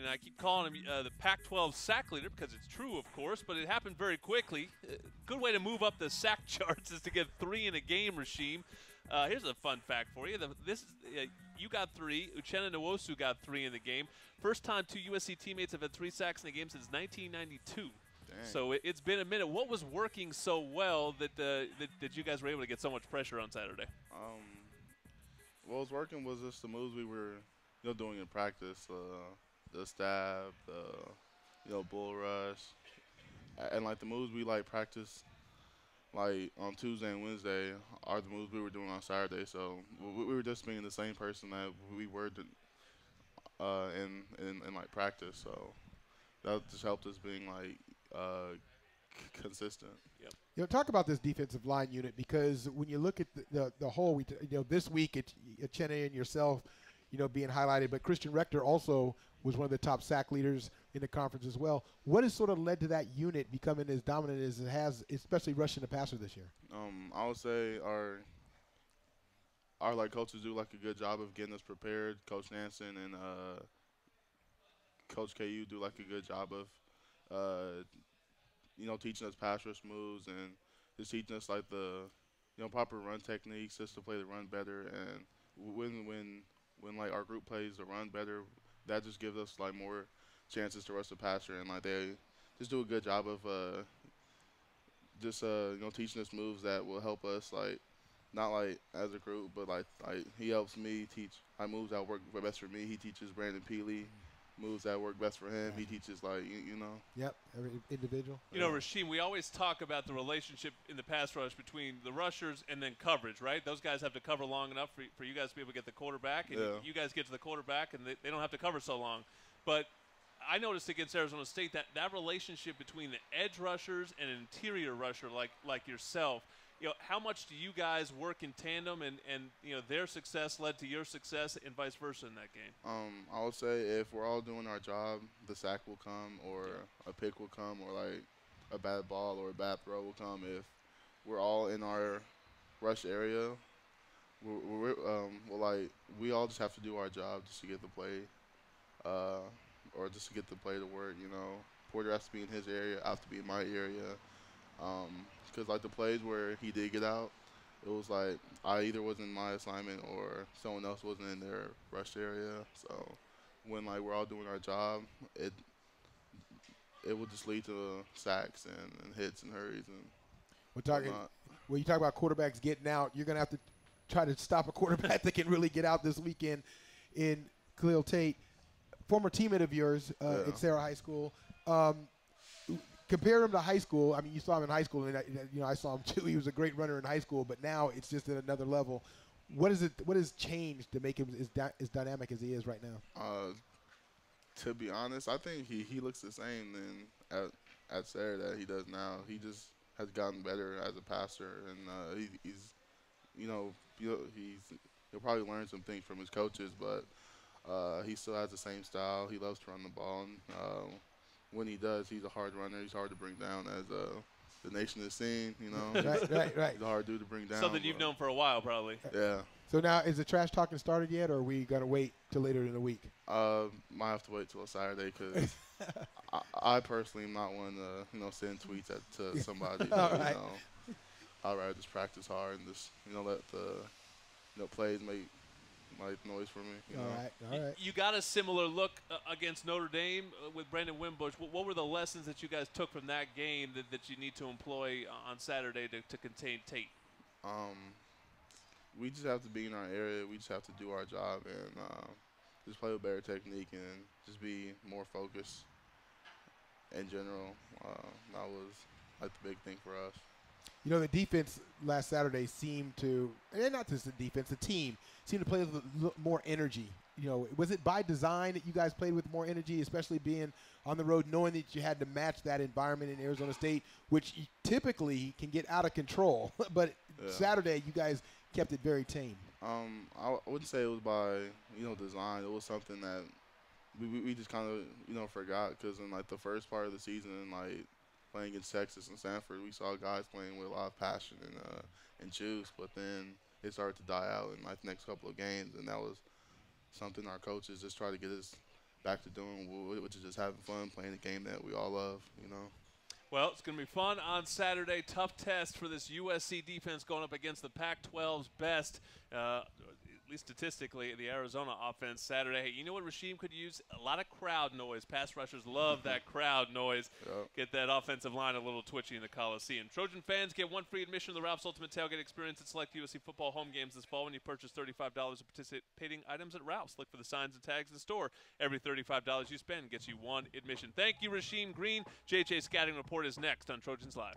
And I keep calling him the Pac-12 sack leader because it's true, of course, but it happened very quickly. Good way to move up the sack charts is to get 3 in a game, Rasheem. Here's a fun fact for you. You got 3. Uchenna Nwosu got 3 in the game. First time 2 USC teammates have had 3 sacks in a game since 1992. Dang. So it's been a minute. What was working so well that you guys were able to get so much pressure on Saturday? What was working was just the moves we were, doing in practice. The stab, the, bull rush, and like the moves we like practice like on Tuesday and Wednesday are the moves we were doing on Saturday. So we were just being the same person that we were in like practice. So that just helped us being like consistent. Yep. Talk about this defensive line unit, because when you look at the whole, this week it's Cheney and yourself, being highlighted, but Christian Rector also was one of the top sack leaders in the conference as well. What has sort of led to that unit becoming as dominant as it has, especially rushing the passer this year? I would say our like coaches do like a good job of getting us prepared. Coach Nansen and Coach KU do like a good job of teaching us pass rush moves and just teaching us like the proper run techniques just to play the run better. And when like our group plays the run better, that just gives us like more chances to rush the passer. And like they just do a good job of teaching us moves that will help us, like not like as a group, but like he helps me teach moves that work best for me. He teaches Brandon Peely moves that work best for him. He teaches like Yep, every individual. Rasheem, we always talk about the relationship in the pass rush between the rushers and then coverage, right? Those guys have to cover long enough for you guys to be able to get the quarterback, and you guys get to the quarterback, and they don't have to cover so long. But I noticed against Arizona State that relationship between the edge rushers and an interior rusher like yourself, how much do you guys work in tandem, and their success led to your success and vice versa in that game? I would say if we're all doing our job, the sack will come, or a pick will come, or like a bad ball or a bad throw will come. If we're all in our rush area, we all just have to do our job just to get the play, or just to get the play to work. Porter has to be in his area, I have to be in my area. Because like the plays where he did get out, it was like I either was in my assignment or someone else wasn't in their rush area. So when like we're all doing our job, it will just lead to sacks and hits and hurries and whatnot. When you talk about quarterbacks getting out, you're gonna have to try to stop a quarterback that can really get out this weekend in Khalil Tate, former teammate of yours at Sarah High School. Compare him to high school. I mean, you saw him in high school, and I saw him too. He was a great runner in high school, but now it's just at another level. What has changed to make him as dynamic as he is right now? To be honest, I think he looks the same at Sarah that he does now. He just has gotten better as a passer, and he'll probably learn some things from his coaches, but he still has the same style. He loves to run the ball. And, when he does, he's a hard runner. He's hard to bring down, as the nation has seen. Right. He's a hard dude to bring down. Something you've known for a while, probably. Yeah. So now, is the trash talking started yet, or are we gonna wait till later in the week? Might have to wait till Saturday because I personally am not one to send tweets to somebody. All right. I'd rather just practice hard and just let the plays make noise for me. All right. You got a similar look against Notre Dame with Brandon Wimbush. What were the lessons that you guys took from that game that you need to employ on Saturday to contain Tate? We just have to be in our area. We just have to do our job and just play with better technique and just be more focused in general. That was like the big thing for us. The defense last Saturday seemed to, and not just the defense, the team seemed to play with a little more energy. Was it by design that you guys played with more energy, especially being on the road, knowing that you had to match that environment in Arizona State, which typically can get out of control? But Saturday, you guys kept it very tame. I wouldn't say it was by design. It was something that we just kind of forgot, because in like the first part of the season, like playing against Texas and Stanford, we saw guys playing with a lot of passion and juice, but then it started to die out in like the next couple of games, and that was something our coaches just tried to get us back to doing, which is just having fun, playing the game that we all love, you know. Well, it's going to be fun on Saturday. Tough test for this USC defense going up against the Pac-12's best, at least statistically, the Arizona offense Saturday. Hey, you know what Rasheem could use? A lot of crowd noise. Pass rushers love that crowd noise. Yep. Get that offensive line a little twitchy in the Coliseum. Trojan fans get one free admission to the Ralph's Ultimate Tailgate Experience at select USC football home games this fall when you purchase $35 of participating items at Ralph's. Look for the signs and tags in the store. Every $35 you spend gets you one admission. Thank you, Rasheem Green. JJ Scouting Report is next on Trojans Live.